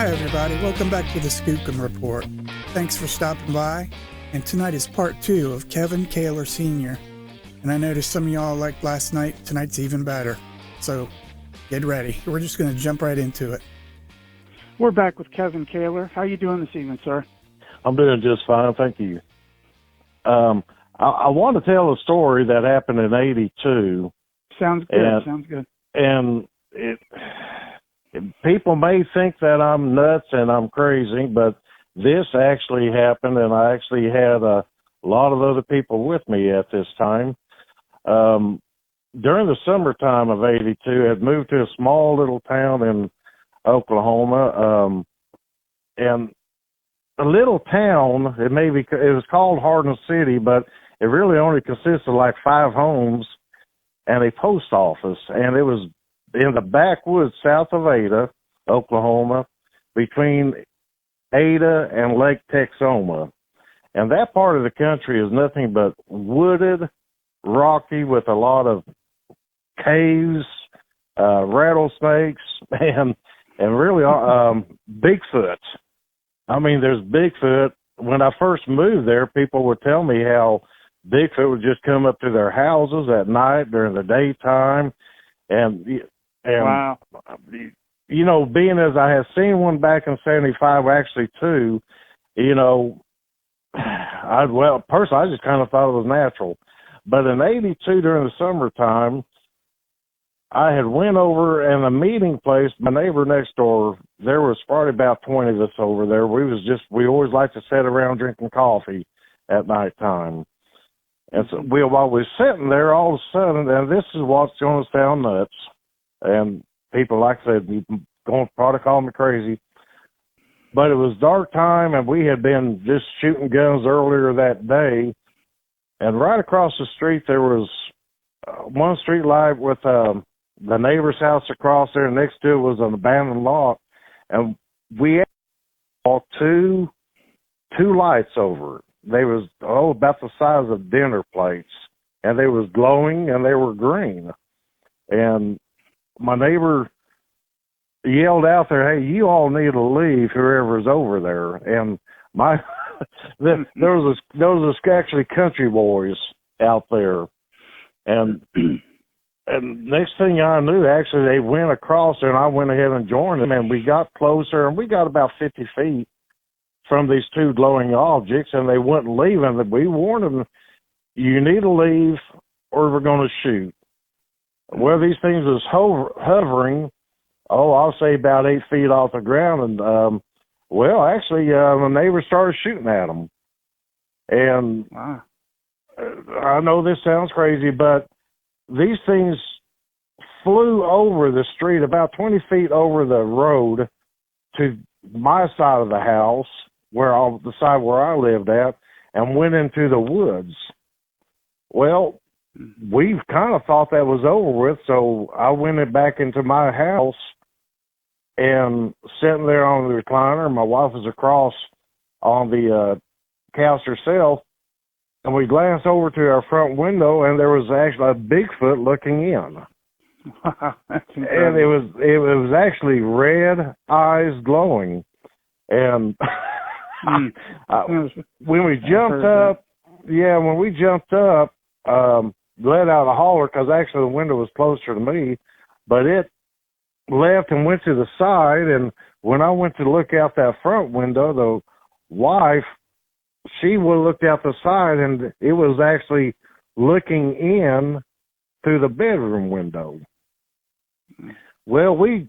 Hi, everybody. Welcome back to the Skookum Report. Thanks for stopping by. And tonight is part 2 of Kevin Caylor Sr. And I noticed some of y'all liked last night. Tonight's even better. So get ready. We're just going to jump right into it. We're back with Kevin Caylor. How are you doing this evening, sir? I'm doing just fine, thank you. I want to tell a story that happened in '82. Sounds good. And people may think that I'm nuts and I'm crazy, but this actually happened, and I actually had a lot of other people with me at this time. During the summertime of '82, I had moved to a small little town in Oklahoma, and a little town, it was called Hardin City, but it really only consisted of like 5 homes and a post office, and it was in the backwoods south of Ada, Oklahoma, between Ada and Lake Texoma. And that part of the country is nothing but wooded, rocky, with a lot of caves, rattlesnakes, and really Bigfoot. I mean, there's Bigfoot. When I first moved there, people would tell me how Bigfoot would just come up to their houses at night during the daytime. And wow. You know, being as I had seen one back in '75, actually 2, you know, personally, I just kind of thought it was natural. But in '82, during the summertime, I had went over in a meeting place. My neighbor next door, there was probably about 20 of us over there. We always liked to sit around drinking coffee at nighttime. And so while we were sitting there, all of a sudden, and this is what's going to sound nuts, and people, like I said, you're going to probably call me crazy, but it was dark time, and we had been just shooting guns earlier that day, and right across the street there was one street light with the neighbor's house across there, and next to it was an abandoned lot, and we saw two lights over it. They was about the size of dinner plates, and they was glowing, and they were green. And my neighbor yelled out there, "Hey, you all need to leave, whoever's over there." And there was actually country boys out there, and next thing I knew, actually they went across there, and I went ahead and joined them, and we got closer, and we got about 50 feet from these 2 glowing objects, and they wouldn't leave. And we warned them, "You need to leave, or we're going to shoot." Well, these things was hovering, I'll say about 8 feet off the ground, and the neighbors started shooting at them. And wow. I know this sounds crazy, but these things flew over the street about 20 feet over the road to my side of the house, the side where I lived at, and went into the woods. Well, we kind of thought that was over with, so I went back into my house and sitting there on the recliner. My wife was across on the couch herself, and we glanced over to our front window, and there was actually a Bigfoot looking in. Wow, that's and it was actually red eyes glowing. And when we jumped up, let out a holler, because actually the window was closer to me, but it left and went to the side. And when I went to look out that front window, the wife, she looked out the side, and it was actually looking in through the bedroom window. Well, we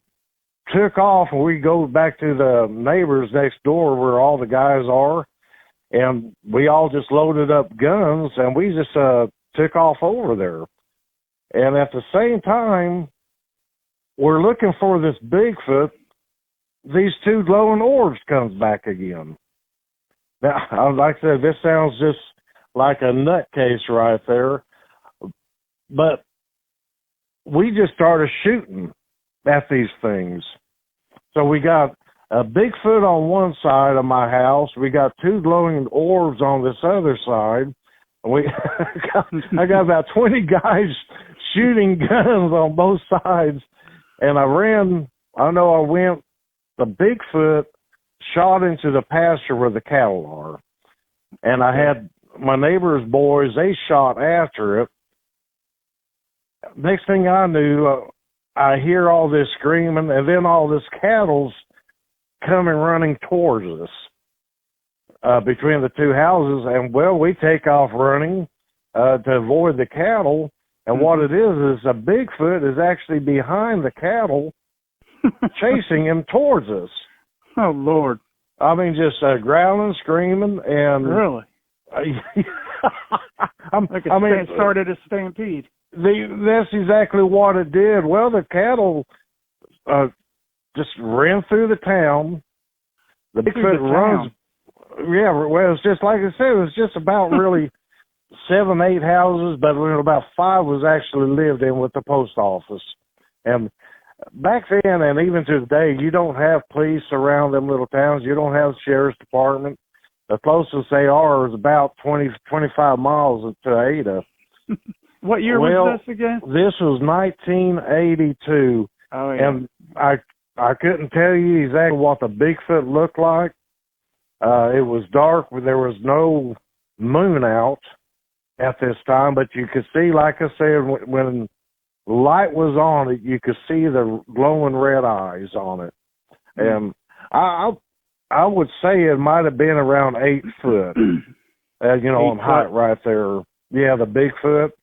took off, and we go back to the neighbors next door where all the guys are, and we all just loaded up guns, and we just took off over there. And at the same time, we're looking for this Bigfoot. These 2 glowing orbs comes back again. Now, like I said, this sounds just like a nutcase right there, but we just started shooting at these things. So we got a Bigfoot on one side of my house. We got 2 glowing orbs on this other side. I got about 20 guys shooting guns on both sides. And I went the Bigfoot shot into the pasture where the cattle are. And I had my neighbor's boys, they shot after it. Next thing I knew, I hear all this screaming, and then all this cattle's coming running towards us between the two houses. And, well, we take off running to avoid the cattle. And what it is a Bigfoot is actually behind the cattle chasing him towards us. Oh, Lord. I mean, just growling, screaming, and... Really? It started a stampede. That's exactly what it did. Well, the cattle just ran through the town. The Bigfoot runs. Yeah, well, it's just like I said, it was just about really 7, 8 houses, but about 5 was actually lived in with the post office. And back then, and even to today, you don't have police around them little towns. You don't have the sheriff's department. The closest they are is about 20, 25 miles to Ada. What year was this again? This was 1982. Oh, yeah. And I couldn't tell you exactly what the Bigfoot looked like. It was dark. There was no moon out at this time, but you could see, like I said, when light was on it, you could see the glowing red eyes on it. And I would say it might have been around 8 foot, in height right there. Yeah, the Bigfoot.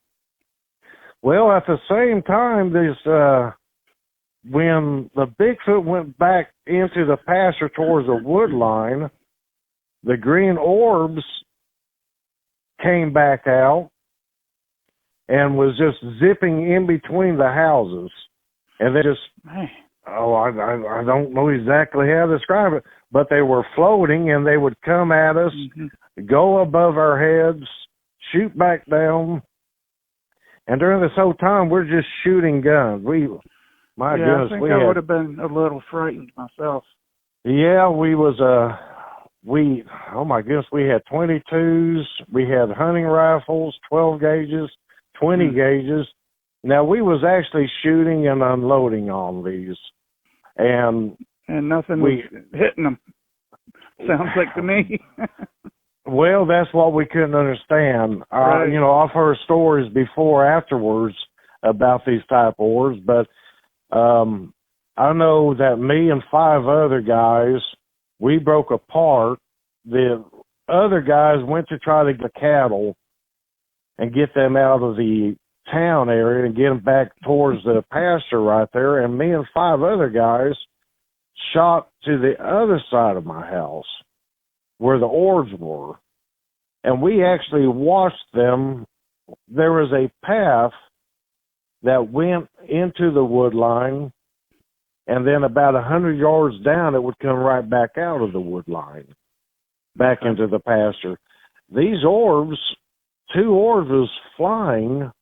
Well, at the same time, when the Bigfoot went back into the pasture towards the wood line, the green orbs came back out and was just zipping in between the houses. And they just, I don't know exactly how to describe it, but they were floating and they would come at us, go above our heads, shoot back down. And during this whole time, we're just shooting guns. Goodness, I think I would have been a little frightened myself. Yeah, oh my goodness, we had 22s, we had hunting rifles, 12 gauges, 20 gauges. Now, we was actually shooting and unloading on these. And nothing was hitting them. Sounds like to me. Well, that's what we couldn't understand. Right. I've heard stories before, afterwards, about these type of orbs, but I know that me and 5 other guys, we broke apart. The other guys went to try to get the cattle and get them out of the town area and get them back towards the pasture right there, and me and 5 other guys shot to the other side of my house where the orbs were, and we actually watched them. There was a path that went into the wood line, and then about 100 yards down, it would come right back out of the wood line, back into the pasture. These orbs, 2 orbs was flying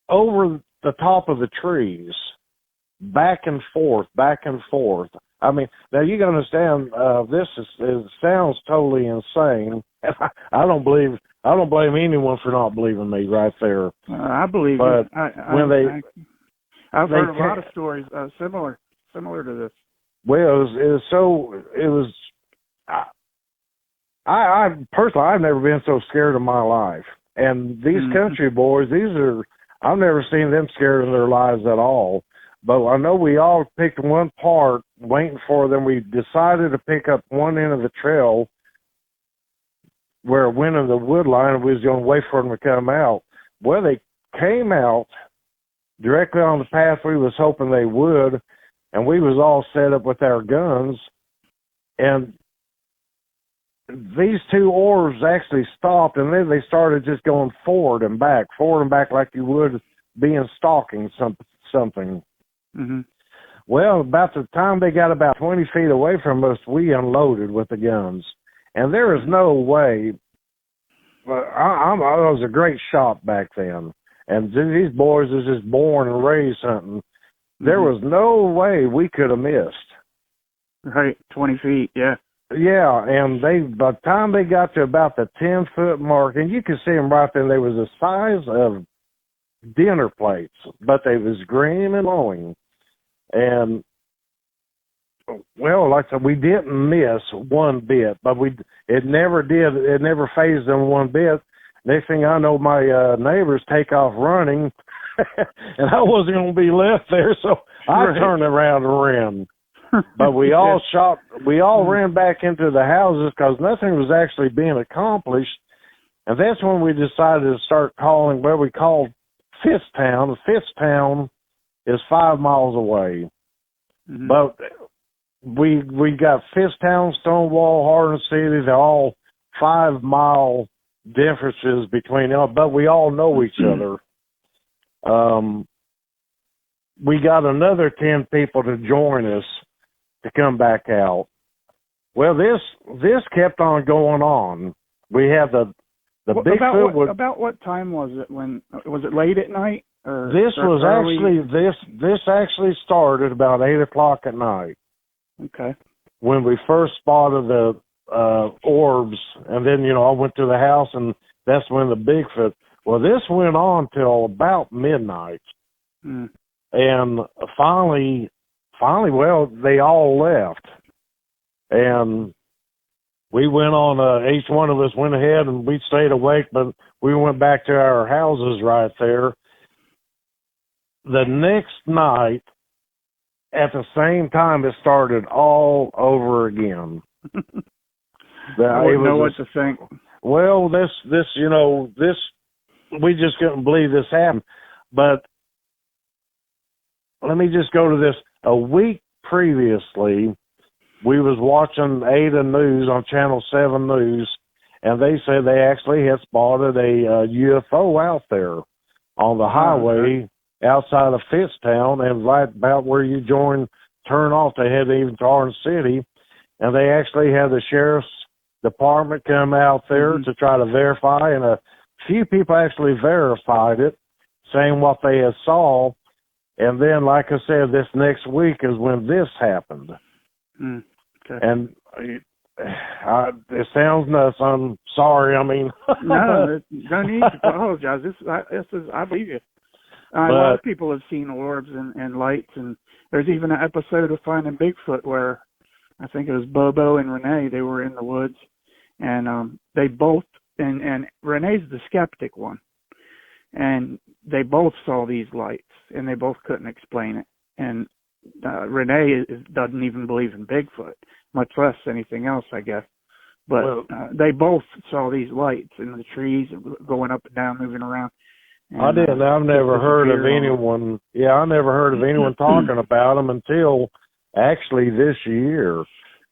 over the top of the trees, back and forth, back and forth. I mean, now you got to understand, it sounds totally insane. I don't blame anyone for not believing me right there. I believe but it. I've heard a lot of stories similar to this. Well, I personally, I've never been so scared in my life. And these country boys, I've never seen them scared in their lives at all. But I know we all picked one part, waiting for them. We decided to pick up one end of the trail where it went in the wood line, and we was going to wait for them to come out. Well, they came out directly on the path we was hoping they would, and we was all set up with our guns. And these 2 orbs actually stopped, and then they started just going forward and back like you would being stalking something. Mm-hmm. Well, about the time they got about 20 feet away from us, we unloaded with the guns. And there is no way. I was a great shot back then. And these boys was just born and raised hunting. There was no way we could have missed. Right, 20 feet, yeah. Yeah, and by the time they got to about the 10-foot mark, and you could see them right there, they was the size of dinner plates, but they was green and glowing. And well, like I said, we didn't miss one bit, but it never phased them one bit. Next thing I know, my neighbors take off running, and I wasn't going to be left there, so I turned around and ran. But we all ran back into the houses because nothing was actually being accomplished. And that's when we decided to start calling where we called Fitztown. Fitztown is 5 miles away. Mm-hmm. But we got Fitztown, Stonewall, Hardin City. They're all 5 mile differences between them, but we all know each other. We got another 10 people to join us to come back out. Well, this kept on going on. We had the Bigfoot. About what time was it? When was it? Late at night? Or this was early? This actually started about 8 o'clock at night. Okay. When we first spotted the orbs, and then I went to the house, and that's when the Bigfoot. Well, this went on till about midnight, and finally, well, they all left, and we went on. Each one of us went ahead, and we stayed awake, but we went back to our houses right there. The next night, at the same time, it started all over again. I wouldn't know what to think. Well, this, we just couldn't believe this happened. But let me just go to this. A week previously, we was watching Ada News on Channel 7 News, and they said they actually had spotted a UFO out there on the highway outside of Fitztown, and right about where you turn off to head even to Orange City. And they actually had the sheriff's department come out there to try to verify, and a few people actually verified it, saying what they had saw. And then, like I said, this next week is when this happened. Okay. And it sounds nuts. I'm sorry. I mean, no need to apologize. This is I believe you. A lot of people have seen orbs and lights, and there's even an episode of Finding Bigfoot where I think it was Bobo and Renee. They were in the woods, and they both and Renee's the skeptic one, and they both saw these lights, and they both couldn't explain it. And Renee doesn't even believe in Bigfoot, much less anything else, I guess. But they both saw these lights in the trees going up and down, moving around. And, I didn't. I've never heard of anyone. Yeah, I never heard of anyone talking about them until actually this year,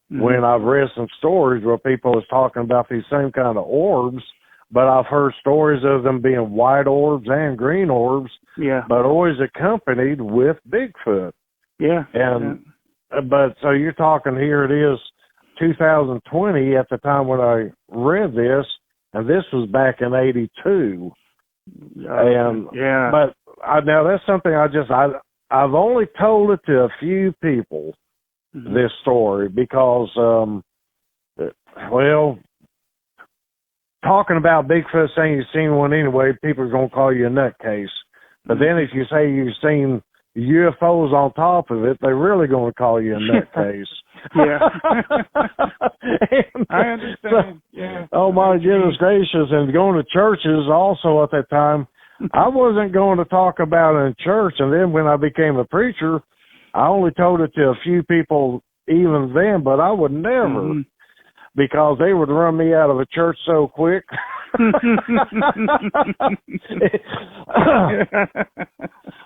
when I've read some stories where people was talking about these same kind of orbs. But I've heard stories of them being white orbs and green orbs. Yeah. But always accompanied with Bigfoot. Yeah. And but so you're talking here. It is 2020 at the time when I read this, and this was back in '82. And but now that's something I've only told it to a few people, this story, because talking about Bigfoot, saying you've seen one anyway, people are going to call you a nutcase. But then if you say you've seen UFOs on top of it, they're really going to call you a nutcase. Yeah. I understand. Oh, my goodness gracious. And going to churches also at that time, I wasn't going to talk about it in church. And then when I became a preacher, I only told it to a few people even then, but I would never, because they would run me out of a church so quick.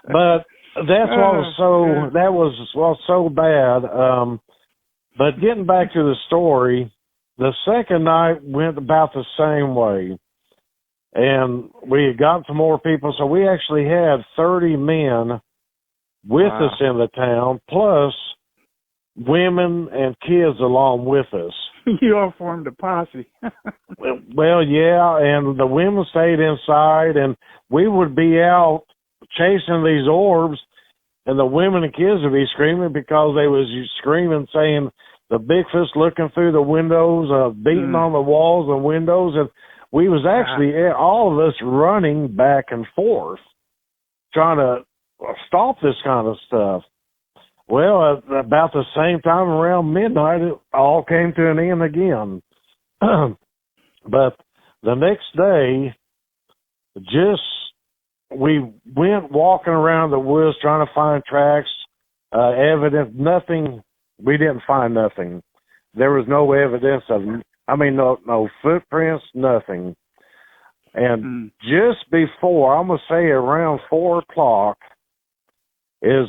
But that was so bad. But getting back to the story, the second night went about the same way. And we had gotten some more people, so we actually had 30 men with us in the town, plus women and kids along with us. You all formed a posse. Well, yeah, and the women stayed inside, and we would be out chasing these orbs, and the women and kids would be screaming because they was screaming, saying the Bigfoot's looking through the windows, beating on the walls and windows, and we was actually, all of us, running back and forth, trying to stop this kind of stuff. Well, about the same time around midnight, it all came to an end again. But the next day, we went walking around the woods trying to find tracks, evidence, nothing. We didn't find nothing. There was no evidence of, no footprints, nothing. And just before, I'm going to say around 4 o'clock, is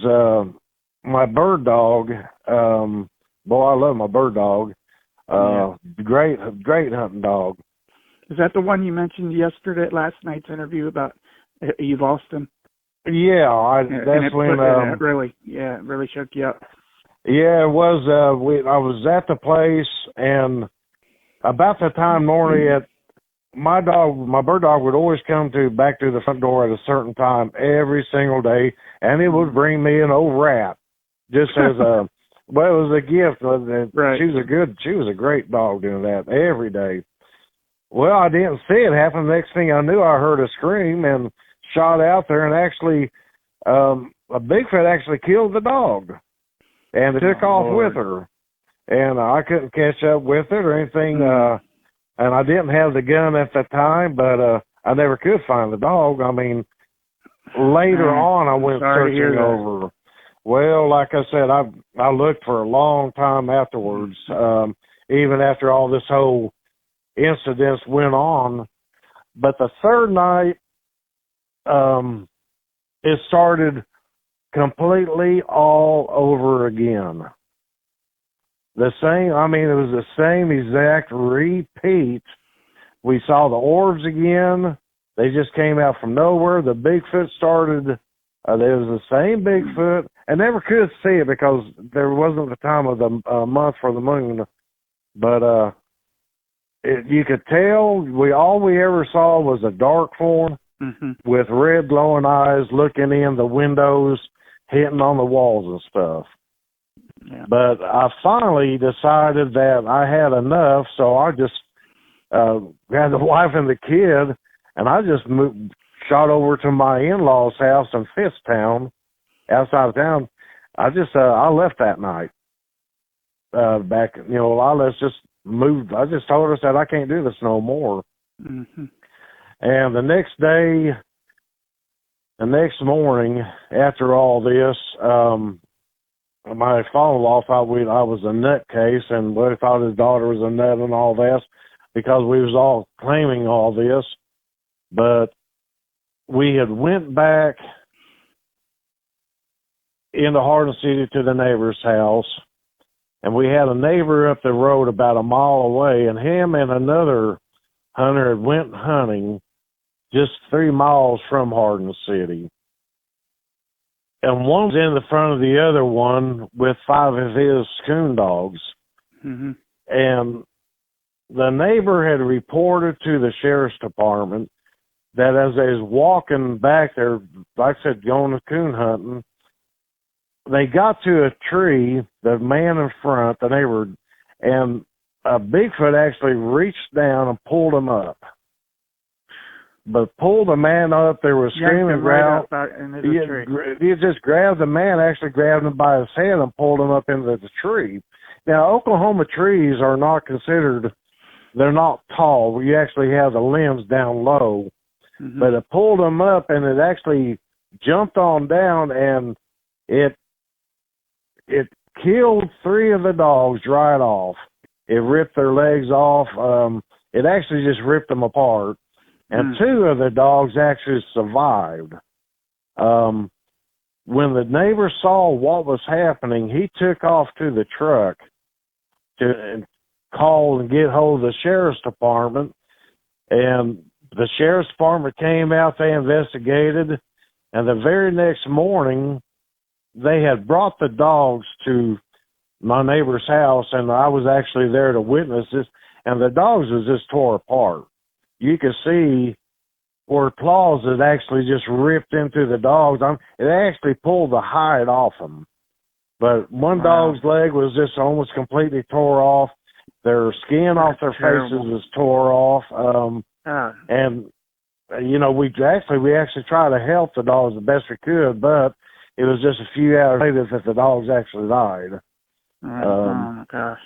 my bird dog. Boy, I love my bird dog. Great hunting dog. Is that the one you mentioned last night's interview about you lost him? Yeah, that's when it really shook you up. Yeah, it was. I was at the place, and about the time normally my bird dog would always come back to the front door at a certain time every single day, and it would bring me an old rat, just as a well, it was a gift. Right. She was a great dog doing that every day. Well, I didn't see it happen. The next thing I knew, I heard a scream and shot out there, and actually, a Bigfoot actually killed the dog, and it took off with her, and I couldn't catch up with it or anything. And I didn't have the gun at the time, but I never could find the dog. I mean, later on, I went searching over. Well, like I said, I looked for a long time afterwards, even after all this whole incident went on. But the third night, it started completely all over again. The same, it was the same exact repeat. We saw the orbs again. They just came out from nowhere. The Bigfoot started. There was the same Bigfoot. I never could see it because there wasn't the time of the month for the moon. But you could tell. All we ever saw was a dark form with red glowing eyes looking in the windows, hitting on the walls and stuff. Yeah. But I finally decided that I had enough, so I just had the wife and the kid, and I just shot over to my in-laws' house in Fitztown, outside of town. I left that night. I just moved. I just told her, said, I can't do this no more. And the next morning, after all this, my father-in-law thought I was a nutcase, and we thought his daughter was a nut and all this, because we was all claiming all this. But we had went back into Hardin City to the neighbor's house, and we had a neighbor up the road about a mile away, and him and another hunter had went hunting just 3 miles from Hardin City. And one was in the front of the other one with 5 of his coon dogs. And the neighbor had reported to the sheriff's department that as they was walking back there, like I said, going coon hunting, they got to a tree, the man in front, the neighbor, and a Bigfoot actually reached down and pulled him up. But pulled the man up, there was screaming growl. He just grabbed the man, actually grabbed him by his head and pulled him up into the tree. Now, Oklahoma trees are not considered, they're not tall. You actually have the limbs down low. But it pulled him up, and it actually jumped on down, and it killed 3 of the dogs right off. It ripped their legs off. It actually just ripped them apart. And 2 of the dogs actually survived. When the neighbor saw what was happening, he took off to the truck to call and get hold of the sheriff's department. And the sheriff's department came out, they investigated, and the very next morning, they had brought the dogs to my neighbor's house, and I was actually there to witness this, and the dogs was just tore apart. You could see where claws had actually just ripped into the dogs. It actually pulled the hide off them. But one dog's leg was just almost completely tore off. Their skin off their faces was tore off. And, we actually tried to help the dogs the best we could, but it was just a few hours later that the dogs actually died. Right. Oh my gosh.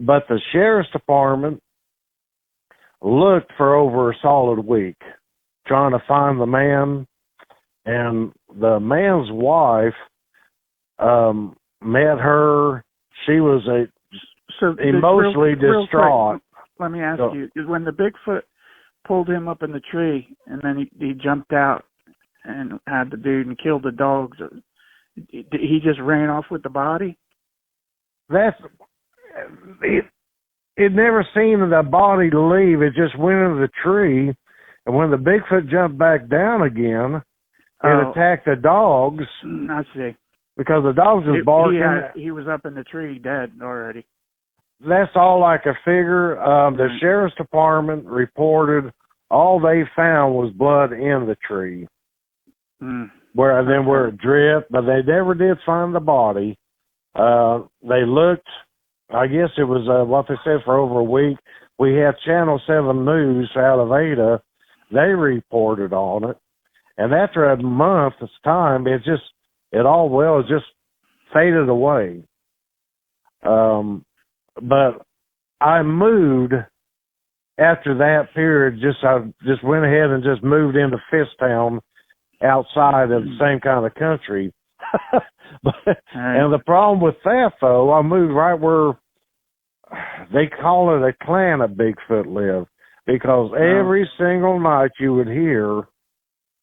But the sheriff's department looked for over a solid week trying to find the man, and the man's wife met her. She was emotionally distraught. Let me ask you, when the Bigfoot pulled him up in the tree and then he jumped out and had the dude and killed the dogs, he just ran off with the body? It never seen the body leave. It just went into the tree, and when the Bigfoot jumped back down again, it attacked the dogs. I see. Because the dogs was barking. He was up in the tree dead already. That's all I could figure. The sheriff's department reported all they found was blood in the tree. Where it dripped, but they never did find the body. They looked, I guess it was what they said, for over a week. We had Channel 7 News out of Ada. They reported on it. And after a month's time, it just faded away. But I moved after that period. I just went ahead and just moved into Fisttown, outside of the same kind of country. And the problem with that, though, I moved right where they call it a clan of Bigfoot live, because every single night you would hear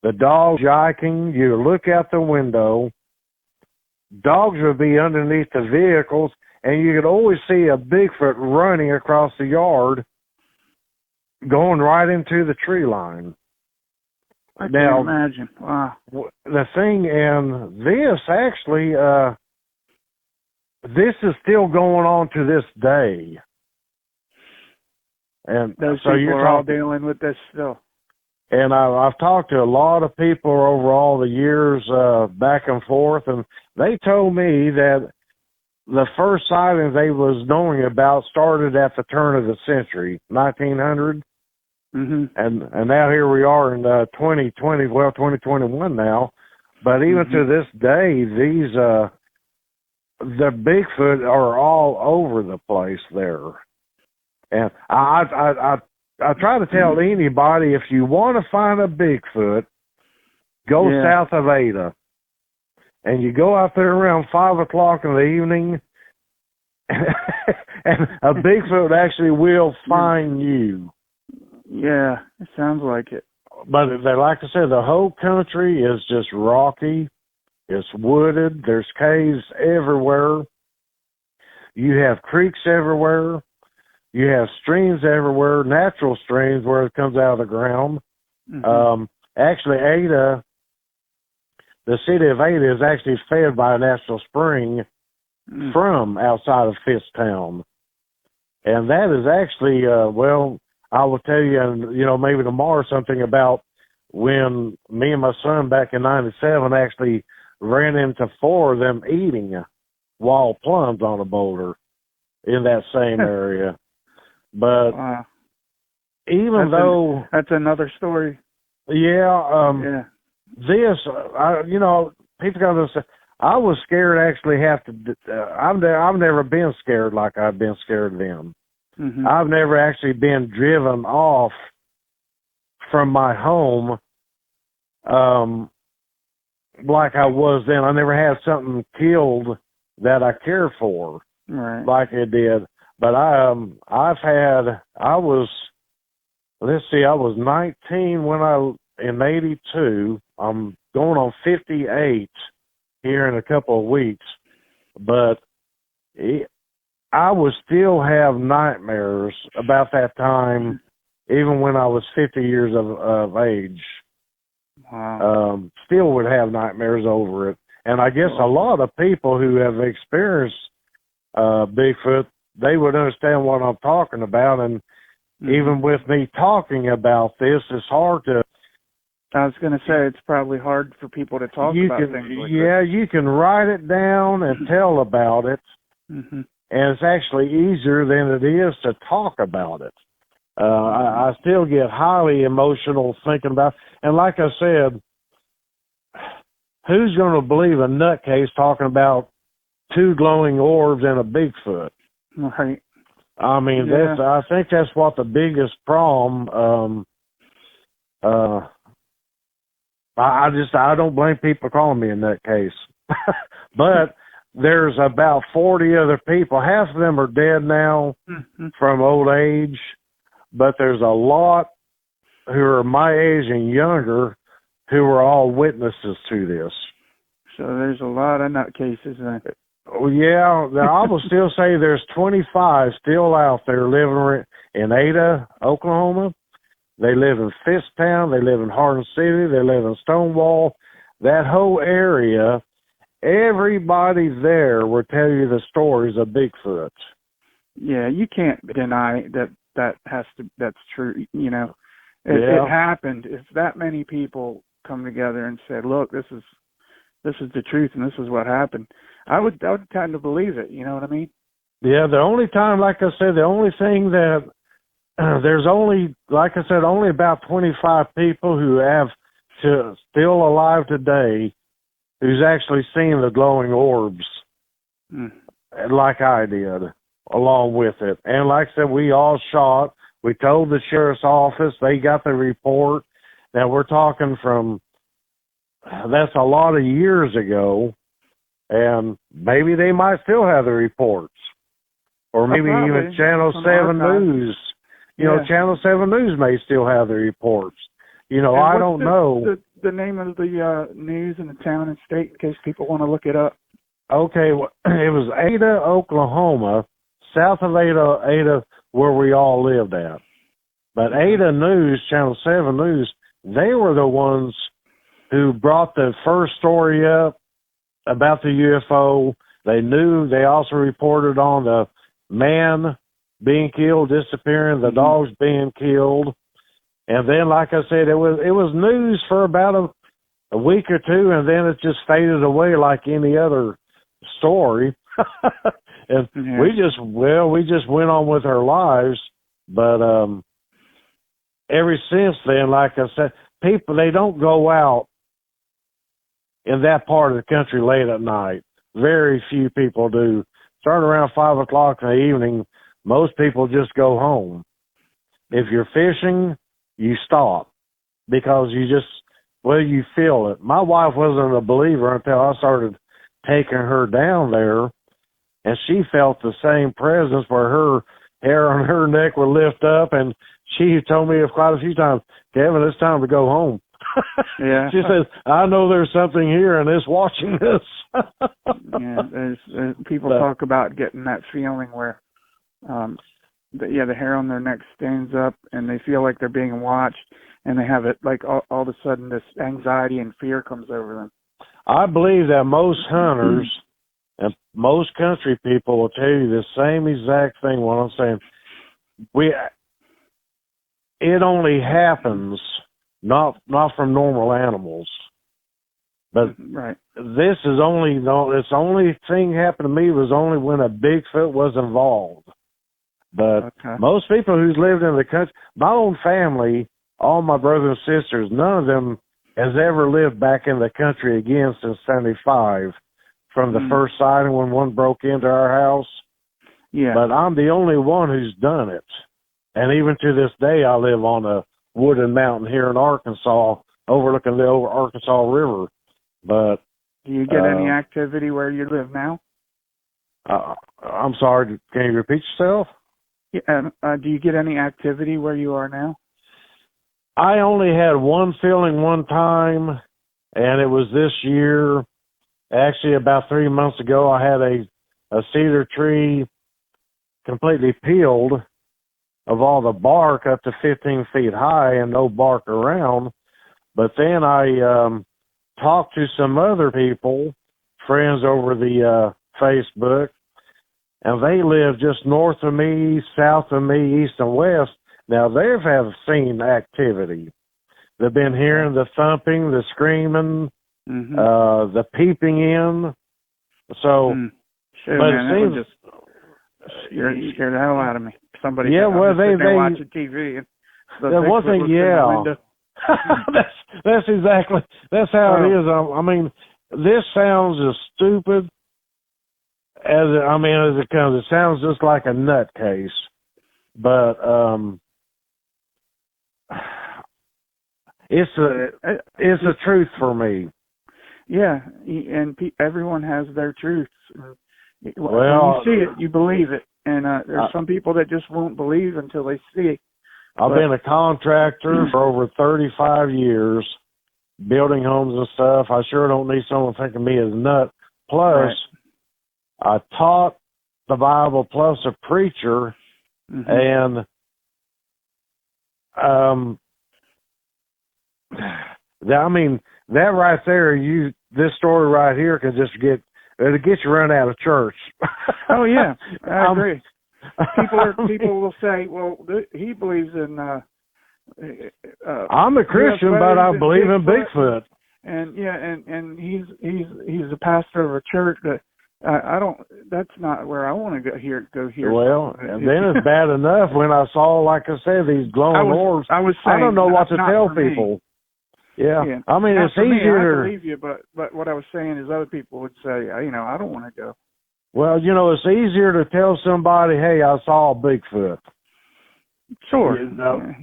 the dogs yiking. You would look out the window, dogs would be underneath the vehicles, and you could always see a Bigfoot running across the yard, going right into the tree line. I can't imagine. Wow. The thing, and this actually, this is still going on to this day. And those so people are all dealing with this still. And I've talked to a lot of people over all the years, back and forth, and they told me that the first sightings they was knowing about started at the turn of the century, 1900. And now here we are in 2021 now. But even to this day, these the Bigfoot are all over the place there. And I try to tell anybody, if you want to find a Bigfoot, go south of Ada. And you go out there around 5 o'clock in the evening, and a Bigfoot actually will find you. Yeah, it sounds like it. But they like to say the whole country is just rocky. It's wooded. There's caves everywhere. You have creeks everywhere. You have streams everywhere, natural streams where it comes out of the ground. Actually, Ada, the city of Ada, is actually fed by a natural spring from outside of Fisttown. And that is actually, I will tell you, maybe tomorrow something about when me and my son back in 97 actually ran into 4 of them eating wild plums on a boulder in that same area. But that's another story. Yeah. This, people got to say, I was scared actually I've never been scared like I've been scared of them. I've never actually been driven off from my home like I was then. I never had something killed that I cared for like it did. But I was 19 in 82. I'm going on 58 here in a couple of weeks. But I would still have nightmares about that time, even when I was 50 years of age. Wow. Still would have nightmares over it. And I guess a lot of people who have experienced Bigfoot, they would understand what I'm talking about. And even with me talking about this, it's hard to... I was going to say, it's probably hard for people to talk about things like this. You can write it down and tell about it. And it's actually easier than it is to talk about it. I still get highly emotional thinking about, and like I said, who's going to believe a nutcase talking about 2 glowing orbs and a Bigfoot? Right. I mean, Yeah. I think that's what the biggest problem. I don't blame people calling me a nutcase, but there's about 40 other people. Half of them are dead now from old age, but there's a lot who are my age and younger who are all witnesses to this. So there's a lot of nutcases then. Well, yeah, I will still say there's 25 still out there living in Ada, Oklahoma. They live in Fisttown. They live in Hardin City. They live in Stonewall. That whole area, everybody there will tell you the stories of Bigfoot. Yeah, you can't deny that's true. You know, it happened. If that many people come together and said, "Look, this is the truth, and this is what happened," I would tend to believe it. You know what I mean? Yeah. The only time, like I said, the only thing that there's only, like I said, only about 25 people who have still alive today who's actually seen the glowing orbs like I did along with it. And like I said, we all shot. We told the sheriff's office. They got the report. Now we're talking from, that's a lot of years ago, and maybe they might still have the reports. Or maybe even Channel 7 News. You know, Channel 7 News may still have the reports. You know, I don't know. The name of the news in the town and state, in case people want to look it up. Okay, well, it was Ada, Oklahoma, south of Ada, where we all lived at. But Ada News, Channel 7 News, they were the ones who brought the first story up about the UFO. They also reported on the man being killed, disappearing, the dogs being killed. And then, like I said, it was news for about a week or two, and then it just faded away like any other story. And we just went on with our lives. But ever since then, like I said, people, they don't go out in that part of the country late at night. Very few people do. Starting around 5 o'clock in the evening, most people just go home. If you're fishing, you stop because you feel it. My wife wasn't a believer until I started taking her down there, and she felt the same presence where her hair on her neck would lift up, and she told me quite a few times, "Kevin, it's time to go home." Yeah. She says, "I know there's something here, and it's watching this." Yeah, there's people talk about getting that feeling where, the hair on their neck stands up, and they feel like they're being watched, and they have it like all of a sudden this anxiety and fear comes over them. I believe that most hunters and most country people will tell you the same exact thing. What I'm saying, it only happens not from normal animals, but right. This only thing happened to me was only when a Bigfoot was involved. But most people who's lived in the country, my own family, all my brothers and sisters, none of them has ever lived back in the country again since 75, from the first sighting when one broke into our house. Yeah. But I'm the only one who's done it. And even to this day, I live on a wooded mountain here in Arkansas, overlooking the Arkansas River. But do you get any activity where you live now? I'm sorry, can you repeat yourself? Yeah. Do you get any activity where you are now? I only had one filling one time, and it was this year. Actually, about 3 months ago, I had a cedar tree completely peeled of all the bark up to 15 feet high and no bark around. But then I talked to some other people, friends over the Facebook, and they live just north of me, south of me, east and west. Now, they have seen activity. They've been hearing the thumping, the screaming, the peeping in. So, Sure, but man, it seems... scared the hell out of me. Somebody watching TV. And the one thing, That's exactly, that's how it is. I mean, this sounds as stupid as it comes. It sounds just like a nutcase, but it's the truth for me. Yeah, and everyone has their truths. Well, when you see it, you believe it, and there's some people that just won't believe until they see it. I've been a contractor for over 35 years, building homes and stuff. I sure don't need someone thinking me as nut. Plus, I taught the Bible plus a preacher, and that right there, this story right here can just it'll get you run out of church. Oh yeah, I agree. People will say, well, he believes in. I'm a Christian, but I believe in Bigfoot. And he's a pastor of a church, but I don't. That's not where I want to go here. Well, and then it's bad enough when I saw, like I said, these glowing orbs. I was saying, I don't know what to tell people. Yeah, I mean, it's easier. I believe you, but what I was saying is other people would say, I don't want to go. Well, it's easier to tell somebody, hey, I saw Bigfoot. Sure.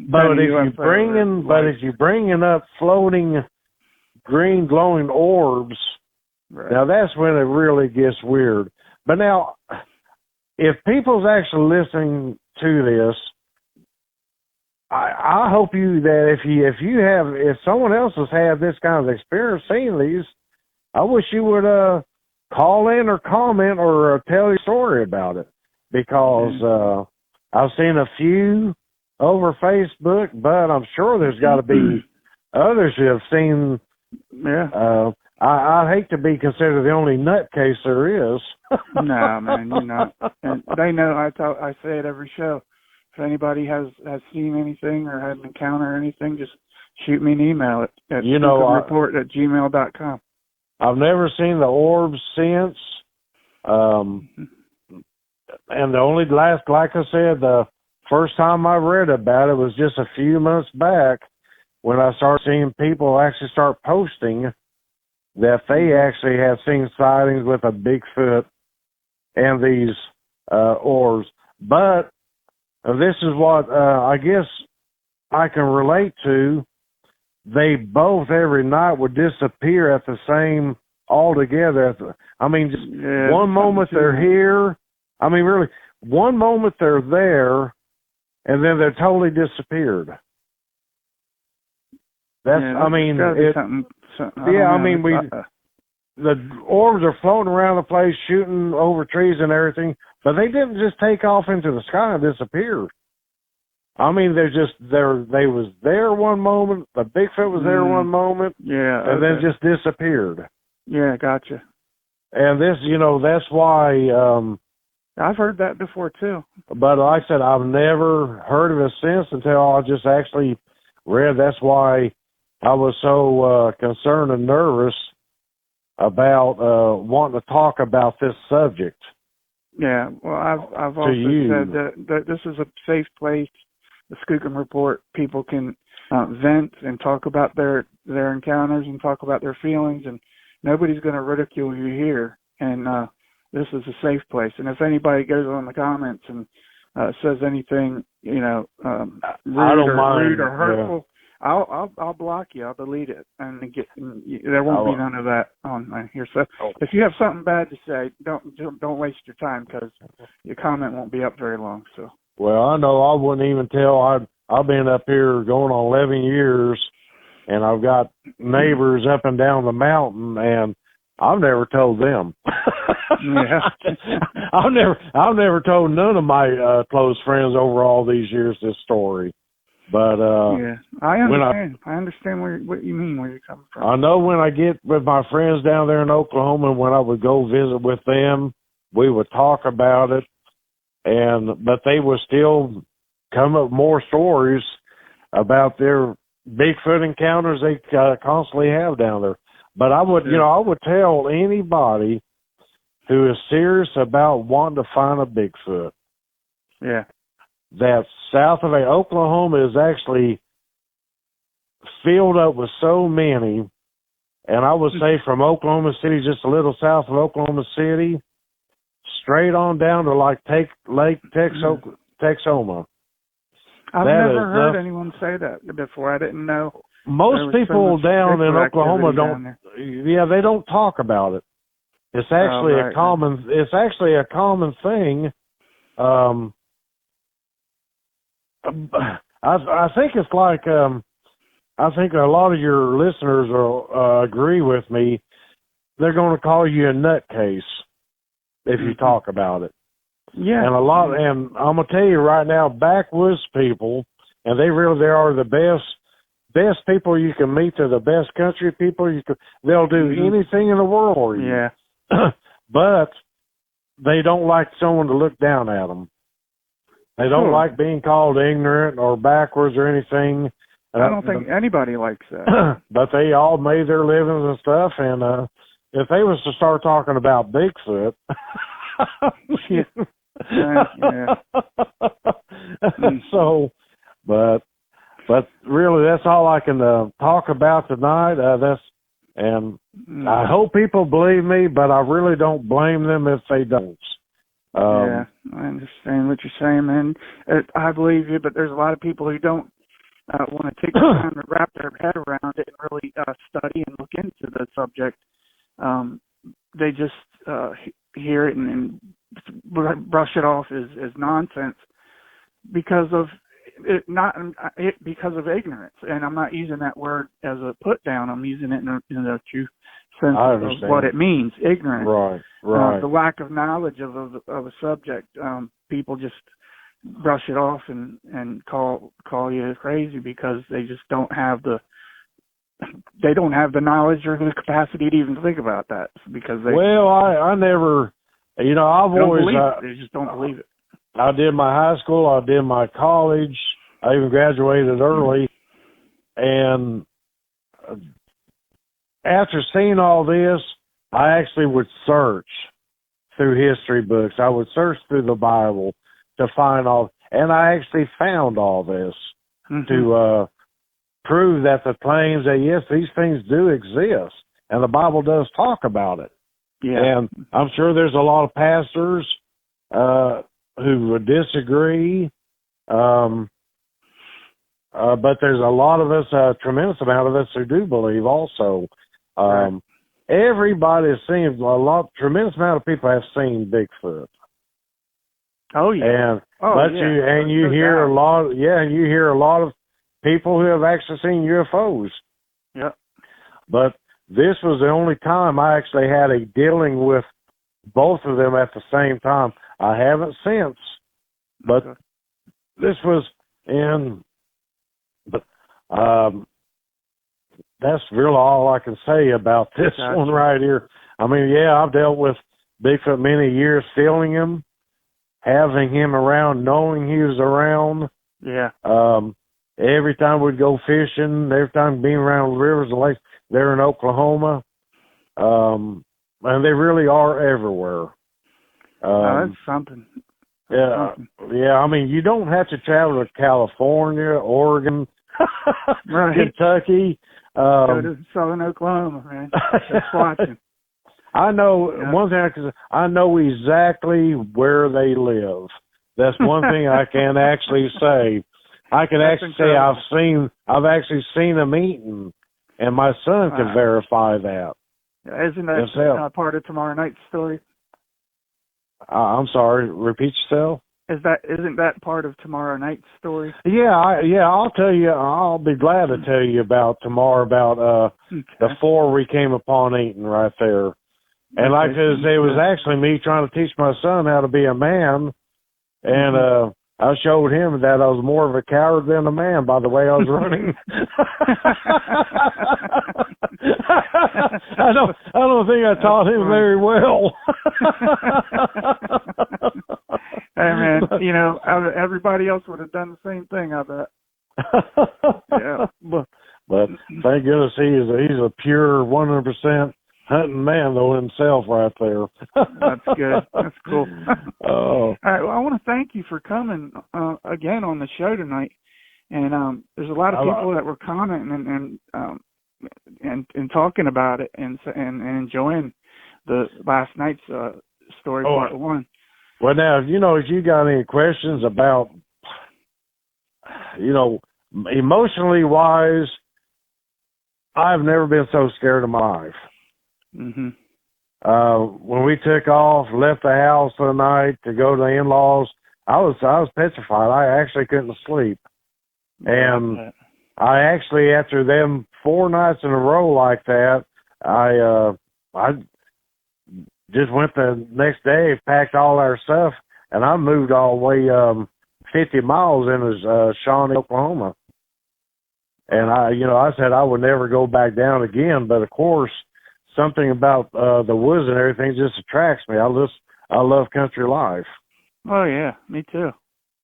But if you're bringing up floating green glowing orbs, now that's when it really gets weird. But now, if people's actually listening to this, I hope that if someone else has had this kind of experience seeing these, I wish you would call in or comment or tell your story about it, because I've seen a few over Facebook, but I'm sure there's got to be others who have seen. Yeah. I hate to be considered the only nutcase there is. No, man, you're not. And they know. I say it every show. If anybody has seen anything or had an encounter or anything, just shoot me an email at skookumreport@gmail.com. I've never seen the orbs since. And the only like I said, the first time I read about it was just a few months back when I started seeing people actually start posting that they actually have seen sightings with a Bigfoot and these orbs. But this is what I guess I can relate to. They both every night would disappear at the same altogether. One moment they're here. I mean, really, one moment they're there, and then they're totally disappeared. That's, the orbs are floating around the place, shooting over trees and everything, but they didn't just take off into the sky and disappear. I mean, they was there one moment, the Bigfoot was there one moment, and then just disappeared. Yeah, gotcha. And this, that's why... I've heard that before, too. But like I said, I've never heard of it since until I just actually read. That's why I was so concerned and nervous about wanting to talk about this subject. Yeah, well, I've also said that this is a safe place, the Skookum Report. People can vent and talk about their encounters and talk about their feelings, and nobody's going to ridicule you here. And this is a safe place. And if anybody goes on the comments and says anything, rude or hurtful, I'll block you. I'll delete it, and there won't be none of that on here. So if you have something bad to say, don't waste your time, because your comment won't be up very long. So. Well, I know I wouldn't even tell. I've been up here going on 11 years, and I've got neighbors up and down the mountain, and I've never told them. Yeah. I've never told none of my close friends over all these years this story. But I understand. I understand what you mean, where you're coming from. I know when I get with my friends down there in Oklahoma, when I would go visit with them, we would talk about it, but they would still come up with more stories about their Bigfoot encounters they constantly have down there. But I would, I would tell anybody who is serious about wanting to find a Bigfoot. Yeah. That south of Oklahoma is actually filled up with so many. And I would say from Oklahoma City, just a little south of Oklahoma City, straight on down to like Lake Texoma. I've never heard anyone say that before. I didn't know. Most people down in Oklahoma don't. Yeah, they don't talk about it. It's actually a common. It's actually a common thing. I think it's like. I think a lot of your listeners will agree with me. They're going to call you a nutcase if you talk about it. Yeah. And and I'm going to tell you right now, backwoods people, and they are the best people you can meet. They're the best country people. They'll do anything in the world for you. Yeah. But they don't like someone to look down at them. They don't like being called ignorant or backwards or anything. I don't think anybody likes that. But they all made their livings and stuff, and if they was to start talking about Bigfoot, so, but really, that's all I can talk about tonight. I hope people believe me, but I really don't blame them if they don't. I understand what you're saying, man. I believe you, but there's a lot of people who don't want to take the time to wrap their head around it and really study and look into the subject. They just hear it and brush it off as nonsense because of because of ignorance. And I'm not using that word as a put down. I'm using it in a true sense of what it means. Ignorance, right. The lack of knowledge of a subject. People just brush it off and call you crazy because they just don't have the knowledge or the capacity to even think about that because I never, I've always they just don't believe it. I did my high school, I did my college, I even graduated early, and after seeing all this, I actually would search through history books. I would search through the Bible to find all, and I actually found all this to prove that the claims that, yes, these things do exist, and the Bible does talk about it. Yeah. And I'm sure there's a lot of pastors who would disagree, but there's a lot of us, a tremendous amount of us who do believe also. Everybody has seen, tremendous amount of people have seen Bigfoot. Oh yeah. You hear a lot. Yeah, you hear a lot of people who have actually seen UFOs. Yeah. But this was the only time I actually had a dealing with both of them at the same time. I haven't since, but this was in. But that's really all I can say about this one right here. I mean, I've dealt with Bigfoot many years, feeling him, having him around, knowing he was around. Yeah. Every time we'd go fishing, every time being around rivers and lakes, they're in Oklahoma. And they really are everywhere. That's something. I mean, you don't have to travel to California, Oregon, Kentucky. Go to southern Oklahoma, man. Just watching. I know one thing. I know exactly where they live. That's one thing I can actually say. I can actually say I've actually seen them eating, and my son can verify that. Isn't that part of tomorrow night's story? I'm sorry. Repeat yourself. Isn't that part of tomorrow night's story? I'll tell you. I'll be glad to tell you about tomorrow about the four we came upon eating right there. And like I said, it was actually me trying to teach my son how to be a man, and I showed him that I was more of a coward than a man by the way I was running. I don't think I taught him very well. Hey man, everybody else would have done the same thing, I bet. Yeah. But thank goodness he's a pure 100% hunting man though himself right there. That's good. That's cool. Oh. All right. Well, I want to thank you for coming again on the show tonight. And there's a lot of people that were commenting and talking about it and enjoying the last night's story, part one. Well, now, if you got any questions about, emotionally wise, I've never been so scared in my life. Mm-hmm. When we took off, left the house for the night to go to the in-laws, I was petrified. I actually couldn't sleep. And I actually, after them 4 nights in a row like that, I just went the next day, packed all our stuff, and I moved all the way 50 miles into Shawnee, Oklahoma. And I said I would never go back down again. But of course, something about the woods and everything just attracts me. I love country life. Oh yeah, me too.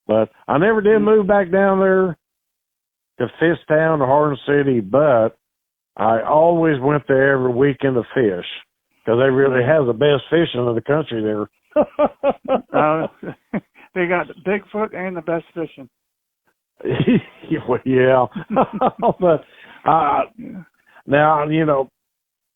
But I never did move back down there to Fisttown or Hardin City, but I always went there every weekend to fish because they really have the best fishing in the country there. They got Bigfoot and the best fishing. Yeah. But now,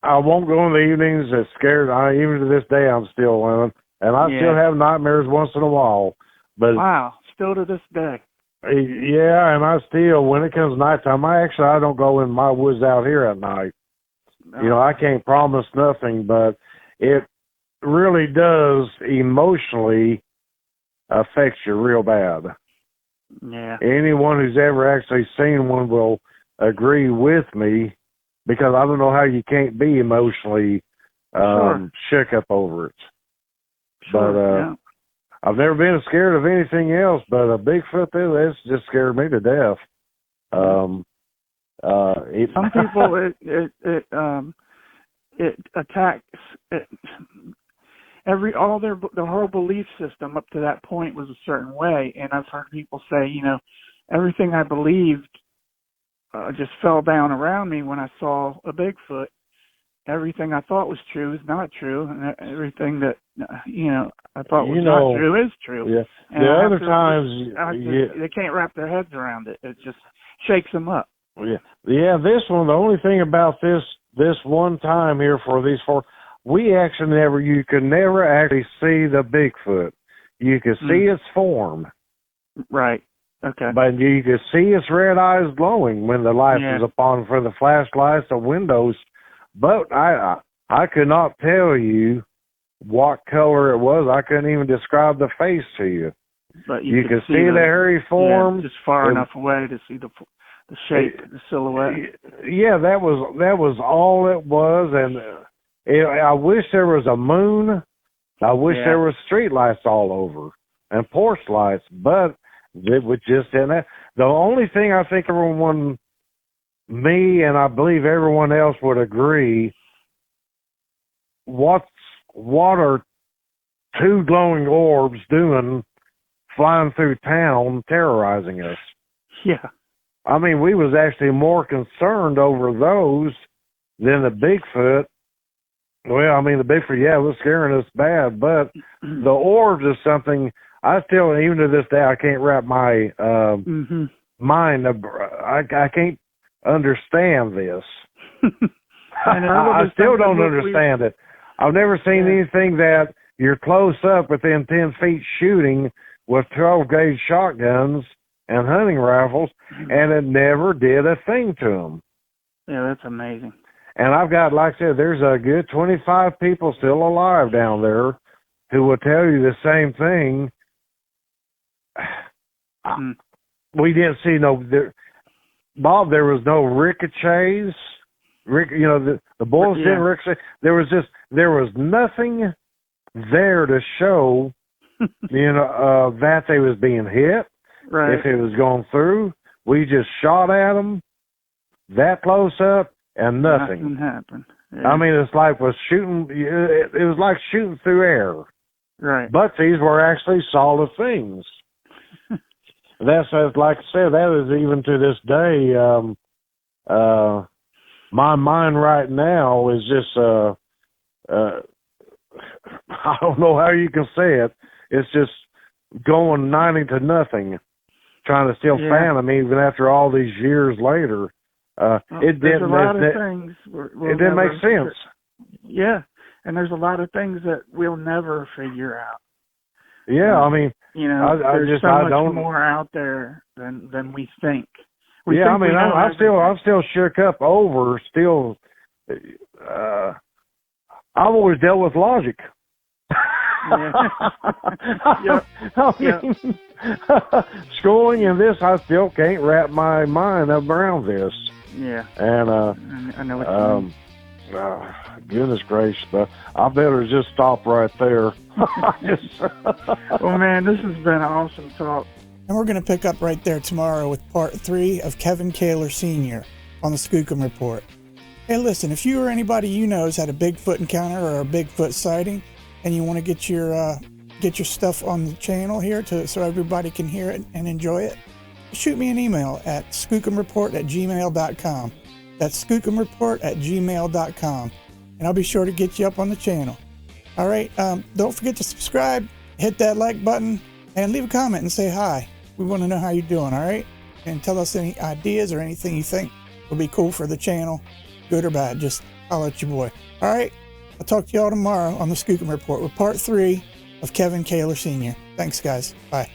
I won't go in the evenings. It's scared. Even to this day, I'm still running. And I still have nightmares once in a while. But wow, still to this day. Yeah, and I still, when it comes nighttime, I don't go in my woods out here at night. No. I can't promise nothing, but it really does emotionally affect you real bad. Yeah. Anyone who's ever actually seen one will agree with me, because I don't know how you can't be emotionally shook up over it. Sure, But I've never been scared of anything else, but a Bigfoot, that's just scared me to death. Some people, it attacks their whole belief system up to that point was a certain way, and I've heard people say, everything I believed just fell down around me when I saw a Bigfoot. Everything I thought was true is not true, and everything that I thought was not true is true. Yeah. And the other times they can't wrap their heads around it. It just shakes them up. Yeah. This one. The only thing about this one time here for these 4, you could never actually see the Bigfoot. You could see its form. Right. Okay. But you could see its red eyes glowing when the light was upon for the flashlights, the windows. But I could not tell you what color it was. I couldn't even describe the face to you. But you could see the hairy form. Just far enough away to see the shape, the silhouette. Yeah, that was all it was. And I wish there was a moon. I wish there was street lights all over and porch lights, but it was just in that. The only thing I think me and I believe everyone else would agree, what are 2 glowing orbs doing flying through town terrorizing us? Yeah. I mean, we was actually more concerned over those than the Bigfoot. Well, I mean, the Bigfoot, it was scaring us bad, but the orbs is something I still, even to this day, I can't wrap my mind. I can't understand this. I still don't understand it. I've never seen anything that you're close up within 10 feet shooting with 12-gauge shotguns and hunting rifles, and it never did a thing to them. Yeah, that's amazing. And I've got, like I said, there's a good 25 people still alive down there who will tell you the same thing. We didn't see Bob, there was no ricochets. The bullets didn't ricochet. There was nothing there to show, that they was being hit. Right. If it was going through, we just shot at them that close up and nothing happened. Yeah. I mean, it was like shooting through air. Right. But these were actually solid things. That's, like I said, that is even to this day, my mind right now is just, I don't know how you can say it. It's just going 90 to nothing. trying to still fathom them even after all these years later. It didn't. It didn't make sense. Yeah, and there's a lot of things that we'll never figure out. Yeah, I mean, there's so much more out there than we think. I'm still shook up over. I've always dealt with logic. Schooling and this, I still can't wrap my mind up around this. Yeah. And I know what you mean. Goodness gracious, but I better just stop right there. Well, man, this has been an awesome talk. And we're going to pick up right there tomorrow with part 3 of Kevin Caylor Sr. on the Skookum Report. Hey, listen, if you or anybody you know has had a Bigfoot encounter or a Bigfoot sighting, and you want to get your stuff on the channel here so everybody can hear it and enjoy it, shoot me an email at skookumreport@gmail.com. That's skookumreport@gmail.com, and I'll be sure to get you up on the channel. All right, don't forget to subscribe, hit that like button, and leave a comment and say hi. We want to know how you're doing, all right? And tell us any ideas or anything you think would be cool for the channel, good or bad. Just holler at your boy. All right, I'll talk to y'all tomorrow on the Skookum Report with part 3 of Kevin Caylor Sr. Thanks, guys. Bye.